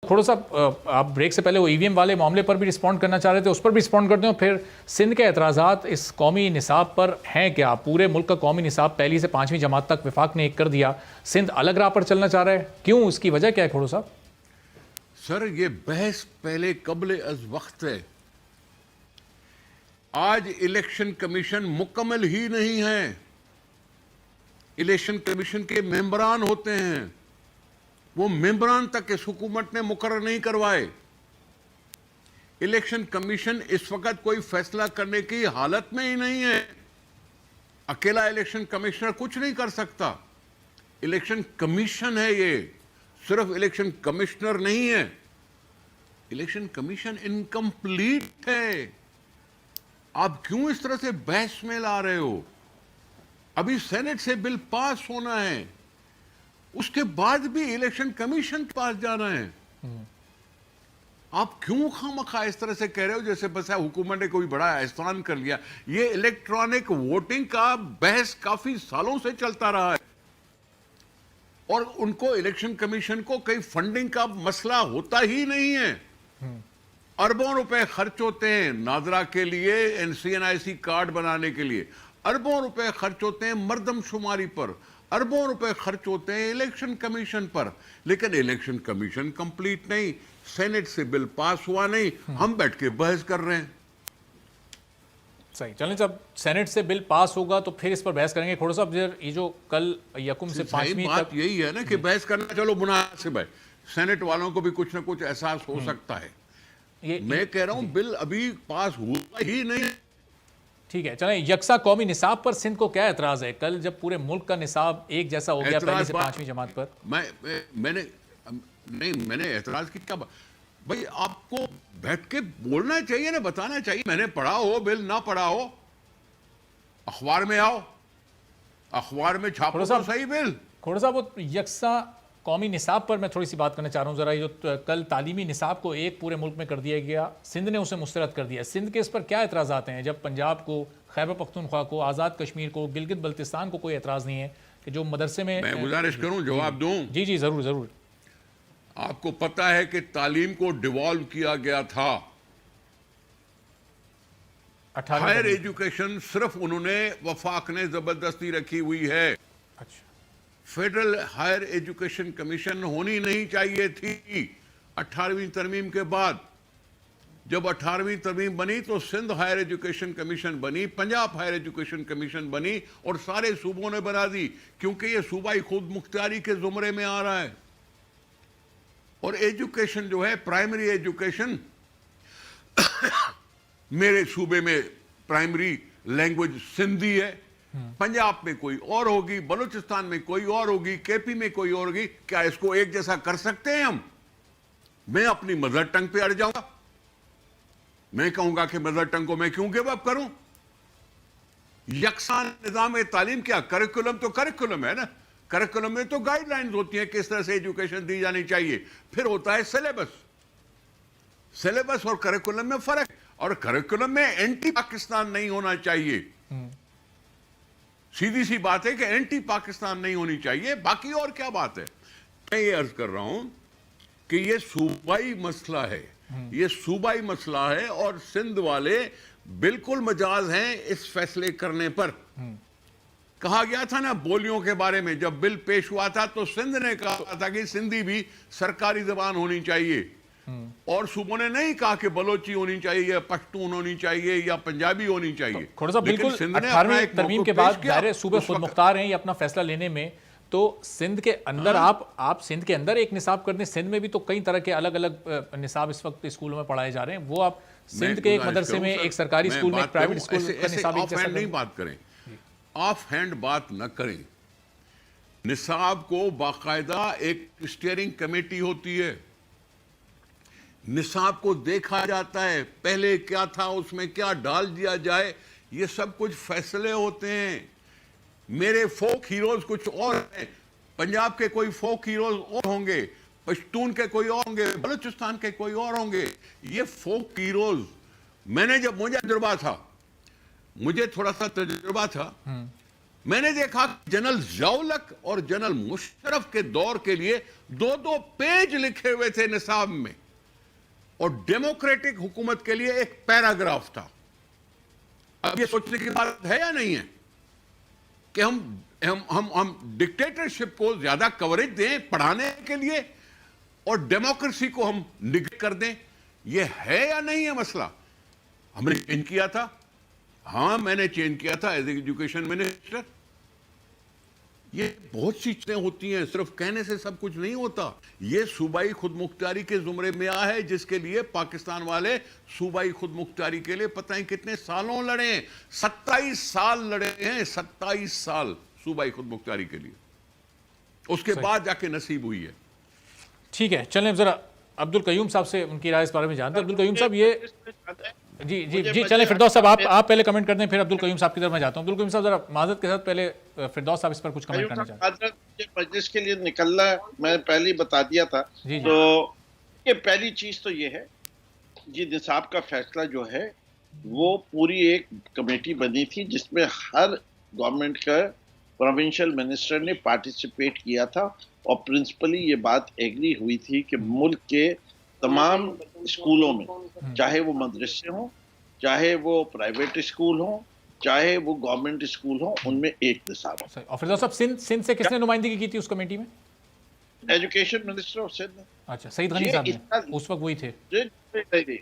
کھوڑا صاحب آپ بریک سے پہلے وہ ای وی ایم والے معاملے پر بھی رسپونڈ کرنا چاہ رہے تھے, اس پر بھی رسپونڈ کرتے ہیں. پھر سندھ کے اعتراضات اس قومی نصاب پر ہیں کیا؟ پورے ملک کا قومی نصاب پہلی سے 5ویں جماعت تک وفاق نے ایک کر دیا, سندھ الگ راہ پر چلنا چاہ رہا ہے, کیوں؟ اس کی وجہ کیا ہے کھوڑا صاحب؟ سر یہ بحث پہلے قبل از وقت ہے. آج الیکشن کمیشن مکمل ہی نہیں ہے. الیکشن کمیشن کے ممبران ہوتے ہیں, وہ ممبران تک اس حکومت نے مقرر نہیں کروائے. الیکشن کمیشن اس وقت کوئی فیصلہ کرنے کی حالت میں ہی نہیں ہے. اکیلا الیکشن کمشنر کچھ نہیں کر سکتا. الیکشن کمیشن ہے, یہ صرف الیکشن کمشنر نہیں ہے. الیکشن کمیشن انکمپلیٹ ہے. آپ کیوں اس طرح سے بحث میں لا رہے ہو؟ ابھی سینٹ سے بل پاس ہونا ہے, اس کے بعد بھی الیکشن کمیشن کے پاس جانا ہے. آپ کیوں خواہ اس طرح سے کہہ رہے ہو جیسے بس حکومت نے کوئی بڑا احسان کر لیا؟ یہ الیکٹرانک ووٹنگ کا بحث کافی سالوں سے چلتا رہا ہے, اور ان کو الیکشن کمیشن کو کئی فنڈنگ کا مسئلہ ہوتا ہی نہیں ہے. اربوں روپے خرچ ہوتے ہیں ناظرہ کے لیے, NCNIC کارڈ بنانے کے لیے. اربوں روپے خرچ ہوتے ہیں مردم شماری پر. اربوں روپے خرچ ہوتے ہیں الیکشن کمیشن پر. لیکن الیکشن کمیشن کمپلیٹ نہیں, سینٹ سے بل پاس ہوا نہیں, ہم بیٹھ کے بحث کر رہے ہیں. صحیح, چلیں جب سینٹ سے بل پاس ہوگا تو پھر اس پر بحث کریں گے. کھوڑا صاحب یہ جو کل یکم سے 5ویں بات یہی ہے نا کہ بحث کرنا چلو مناسب ہے, سینٹ والوں کو بھی کچھ نہ کچھ احساس ہو سکتا ہے. میں کہہ رہا ہوں بل ابھی پاس ہوا ہی نہیں. ٹھیک ہے, چلیں یکساں قومی نصاب پر سندھ کو کیا اعتراض ہے؟ کل جب پورے ملک کا نصاب ایک جیسا ہو گیا پہلی سے 5ویں جماعت پر. میں نے اعتراض کی کیا بھائی؟ آپ کو بیٹھ کے بولنا چاہیے نا, بتانا چاہیے. میں نے پڑھا ہو بل, نہ پڑھا ہو اخبار میں آؤ, اخبار میں چھاپو تو صحیح بل. کھوڑا صاحب وہ یکساں قومی نصاب پر میں تھوڑی سی بات کرنا چاہ رہا ہوں. ذرا یہ جو کل تعلیمی نصاب کو ایک پورے ملک میں کر دیا گیا, سندھ نے اسے مسترد کر دیا. سندھ کے اس پر کیا اعتراضات ہیں جب پنجاب کو, خیبر پختونخوا کو, آزاد کشمیر کو, گلگت بلتستان کو کوئی اعتراض نہیں ہے کہ جو مدرسے میں گزارش کروں جواب دوں؟ جی ضرور ضرور. آپ کو پتا ہے کہ تعلیم کو ڈیوالو کیا گیا تھا. ہائر ایجوکیشن صرف انہوں نے, وفاق نے زبردستی رکھی ہوئی ہے. اچھا, فیڈرل ہائر ایجوکیشن کمیشن ہونی نہیں چاہیے تھی 18ویں ترمیم کے بعد. جب 18ویں ترمیم بنی تو سندھ ہائر ایجوکیشن کمیشن بنی, پنجاب ہائر ایجوکیشن کمیشن بنی, اور سارے صوبوں نے بنا دی کیونکہ یہ صوبائی خود مختاری کے زمرے میں آ رہا ہے. اور ایجوکیشن جو ہے, پرائمری ایجوکیشن, میرے صوبے میں پرائمری لینگویج سندھی ہے, پنجاب میں کوئی اور ہوگی, بلوچستان میں کوئی اور ہوگی, KP میں کوئی اور ہوگی. کیا اس کو ایک جیسا کر سکتے ہیں ہم؟ میں اپنی مدر ٹنگ پہ اڑ جاؤں گا؟ میں کہوں گا کہ مدر ٹنگ کو میں کیوں گیو اپ کروں؟ یکساں نظام تعلیم کیا؟ کریکولم تو کریکولم ہے نا. کریکولم میں تو گائیڈ لائنز ہوتی ہیں کس طرح سے ایجوکیشن دی جانی چاہیے. پھر ہوتا ہے سلیبس. سلیبس اور کریکولم میں فرق, اور کریکولم میں اینٹی پاکستان نہیں ہونا چاہیے. سیدھی سی بات ہے کہ اینٹی پاکستان نہیں ہونی چاہیے. باقی اور کیا بات ہے؟ میں یہ عرض کر رہا ہوں کہ یہ صوبائی مسئلہ ہے, یہ صوبائی مسئلہ ہے, اور سندھ والے بالکل مجاز ہیں اس فیصلے کرنے پر. کہا گیا تھا نا بولیوں کے بارے میں, جب بل پیش ہوا تھا تو سندھ نے کہا تھا کہ سندھی بھی سرکاری زبان ہونی چاہیے, اور صوبوں نے نہیں کہا کہ بلوچی ہونی چاہیے یا پشتون ہونی چاہیے یا پنجابی ہونی چاہیے. کھوڑا صاحب بالکل 18ویں ترمیم کے بعد ظاہر صوبے خود مختار ہیں یہ اپنا فیصلہ لینے میں, تو سندھ کے اندر آپ سندھ کے اندر ایک نصاب کر دیں. سندھ میں بھی تو کئی طرح کے الگ الگ نصاب اس وقت اسکولوں میں پڑھائے جا رہے ہیں. وہ آپ سندھ کے ایک مدرسے میں, ایک سرکاری اسکول میں, ایک پرائیویٹ اسکول کا نصاب ایک جیسا نہیں بات کریں, آف ہینڈ بات نہ کریں. نصاب کو باقاعدہ ایک اسٹیئرنگ کمیٹی ہوتی ہے, نصاب کو دیکھا جاتا ہے, پہلے کیا تھا اس میں کیا ڈال دیا جائے, یہ سب کچھ فیصلے ہوتے ہیں. میرے فوک ہیروز کچھ اور ہیں, پنجاب کے کوئی فوک ہیروز اور ہوں گے, پشتون کے کوئی اور ہوں گے, بلوچستان کے کوئی اور ہوں گے. یہ فوک ہیروز, میں نے جب مجھے تھوڑا سا تجربہ تھا, میں نے دیکھا جنرل ضیاء اور جنرل مشرف کے دور کے لیے 2 پیج لکھے ہوئے تھے نصاب میں، اور ڈیموکریٹک حکومت کے لیے ایک پیراگراف تھا. اب یہ سوچنے کی بات ہے یا نہیں ہے کہ ہم ڈکٹیٹرشپ کو زیادہ کوریج دیں پڑھانے کے لیے اور ڈیموکریسی کو ہم نگیٹ کر دیں؟ یہ ہے یا نہیں ہے مسئلہ؟ ہم نے چینج کیا تھا. ہاں میں نے چینج کیا تھا ایز ایجوکیشن منسٹر. یہ بہت سی چیزیں ہوتی ہیں، صرف کہنے سے سب کچھ نہیں ہوتا. یہ صوبائی خود مختاری کے زمرے میں آیا ہے، جس کے لیے پاکستان والے صوبائی خود مختاری کے لیے پتہ نہیں کتنے سالوں لڑے ہیں. 27 سال لڑے ہیں، 27 سال صوبائی خود مختاری کے لیے. اس کے بعد جا کے نصیب ہوئی ہے. ٹھیک ہے، چلیں ذرا عبد القیوم صاحب سے ان کی رائے اس بارے میں جانتے ہیں. عبد القیوم صاحب یہ جی چلیں فردوس صاحب آپ پہلے کمنٹ کر دیں، پھر عبد القیوم صاحب کی طرف میں جاتا ہوں. عبد القیوم صاحب ذرا معذرت کے ساتھ پہلے فردوس صاحب اس پر کچھ کمنٹ کرنا چاہتے ہیں. مجلس کے لیے نکلنا میں پہلے بتا دیا تھا. تو یہ پہلی چیز تو یہ ہے جی، نصاب کا فیصلہ جو ہے وہ پوری ایک کمیٹی بنی تھی جس میں ہر گورنمنٹ کا پروونشل منسٹر نے پارٹیسپیٹ کیا تھا، اور پرنسپلی یہ بات ایگری ہوئی تھی کہ ملک کے تمام اسکولوں میں، چاہے وہ مدرسے ہوں، چاہے وہ پرائیویٹ اسکول ہوں، چاہے وہ گورنمنٹ اسکول ہوں، ان میں ایک نصاب ہے. اور فردوس صاحب سندھ سے کس نے نمائندگی کی تھی اس کمیٹی میں؟ Education minister of Sindh. اچھا، سعید غنی صاحب نے اس وقت وہی تھے؟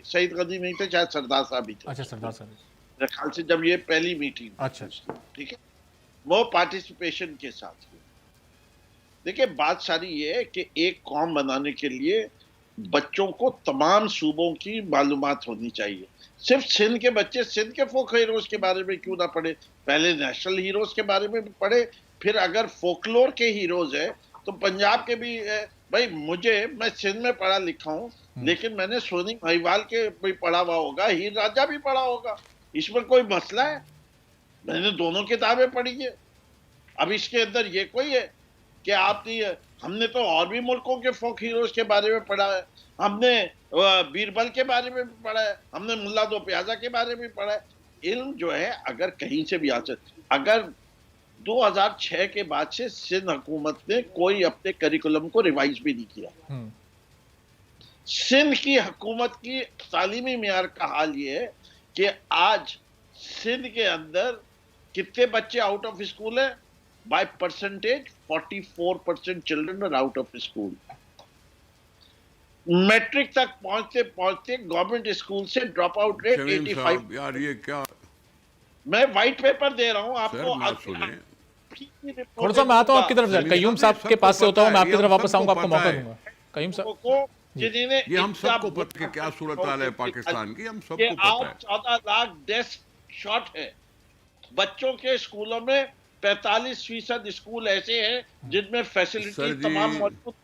سعید غنی نہیں تھے، شاید سردار صاحب ہی تھے. اچھا، سردار صاحب. میرے خیال سے جب یہ پہلی میٹنگ، اچھا ٹھیک ہے، وہ پارٹیسپیشن کے ساتھ. دیکھیں بات ساری یہ ہے کہ ایک قوم بنانے کے لیے بچوں کو تمام صوبوں کی معلومات ہونی چاہیے. صرف سندھ کے بچے سندھ کے فوک ہیروز کے بارے میں کیوں نہ پڑھے؟ پہلے نیشنل ہیروز کے بارے میں پڑھے، پھر اگر فوکلور کے ہیروز ہیں تو پنجاب کے بھی. بھائی میں سندھ میں پڑھا لکھا ہوں، لیکن میں نے سونی مہیوال کے بھی پڑھا ہوا ہوگا، ہیر راجہ بھی پڑھا ہوگا. اس میں کوئی مسئلہ ہے؟ میں نے دونوں کتابیں پڑھی ہے. اب اس کے اندر یہ کوئی ہے کہ آپ نے، ہم نے تو اور بھی ملکوں کے فوک ہیروز کے بارے میں پڑھا ہے، ہم نے بیربل کے بارے میں پڑھا ہے، ہم نے ملا دو پیازا کے بارے میں پڑھا ہے. علم جو ہے اگر کہیں سے بھی اگر 2006 کے بعد سے سندھ حکومت نے کوئی اپنے کریکولم کو ریوائز بھی نہیں کیا. سندھ کی حکومت کی تعلیمی معیار کا حال یہ ہے کہ آج سندھ کے اندر کتنے بچے آؤٹ آف اسکول ہیں؟ بائی پرسنٹیج 44% children are out of school. Matric تک پہنچتے پہنچتے گورنمنٹ اسکول سے ڈراپ آؤٹ ریٹ 85. یار یہ کیا، میں وائٹ پیپر دے رہا ہوں آپ کو. تھوڑا سا میں آتا ہوں آپ کی طرف. قیوم صاحب کے پاس سے ہوتا ہوں، میں آپ کی طرف واپس آؤں گا، آپ کو موقع دوں گا. قیوم صاحب، یہ ہم سب کو پتہ کہ کیا صورتحال ہے پاکستان کی، ہم سب کو پتہ ہے. 14 لاکھ ڈیسک شارٹ ہے بچوں کے اسکولوں میں. 45% اسکول ایسے ہیں جن میں فیسلٹی تمام موجود.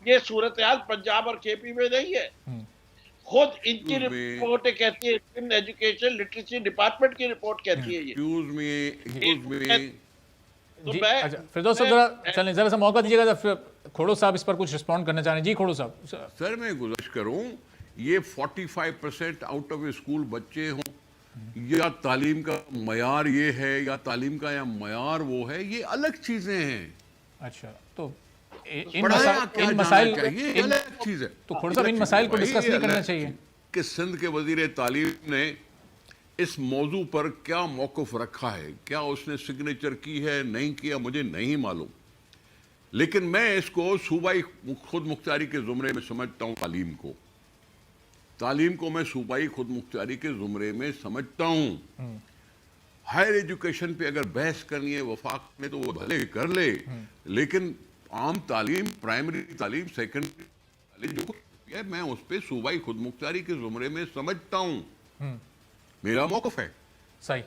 یہ صورتحال پنجاب اور کے پی میں نہیں ہے. خود ان کی رپورٹ کہتی ہے، ایجوکیشن لٹریسی ڈپارٹمنٹ کی رپورٹ کہتی ہے. فردوس صاحب ذرا سا موقع دیجیے گا. کھوڑو صاحب اس پر کچھ رسپونڈ کرنا چاہ رہے ہیں. جی کھوڑو صاحب. سر میں گزارش کروں، یہ 45% آؤٹ آف اسکول بچے ہوں، یا تعلیم کا معیار یہ ہے، یا تعلیم کا یا معیار وہ ہے، یہ الگ چیزیں ہیں. اچھا، تو ان مسائل یہ الگ چیز ہے. تو کھوڑو صاحب ان مسائل کو ڈسکس نہیں کرنا چاہیے کہ سندھ کے وزیر تعلیم نے اس موضوع پر کیا موقف رکھا ہے؟ کیا اس نے سگنیچر کی ہے، نہیں کیا، مجھے نہیں معلوم. لیکن میں اس کو صوبائی خود مختاری کے زمرے میں سمجھتا ہوں. تعلیم کو میں صوبائی خود مختاری کے زمرے میں سمجھتا ہوں. ہائر ایجوکیشن پہ اگر بحث کرنی ہے وفاق میں تو وہ بھلے کر لے، لیکن عام تعلیم، پرائمری تعلیم، سیکنڈری تعلیم جو ہے میں اس پہ صوبائی خود مختاری کے زمرے میں سمجھتا ہوں. میرا موقف ہے،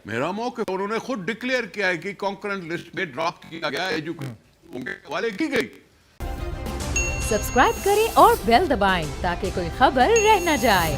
میرا موقف. انہوں نے خود ڈکلیئر کیا ہے کہ کانکرنٹ لسٹ میں ڈراپ کیا گیا، ایجوکیشن کے حوالے کی گئی. سبسکرائب کریں اور بیل دبائیں تاکہ کوئی خبر رہ نہ جائے.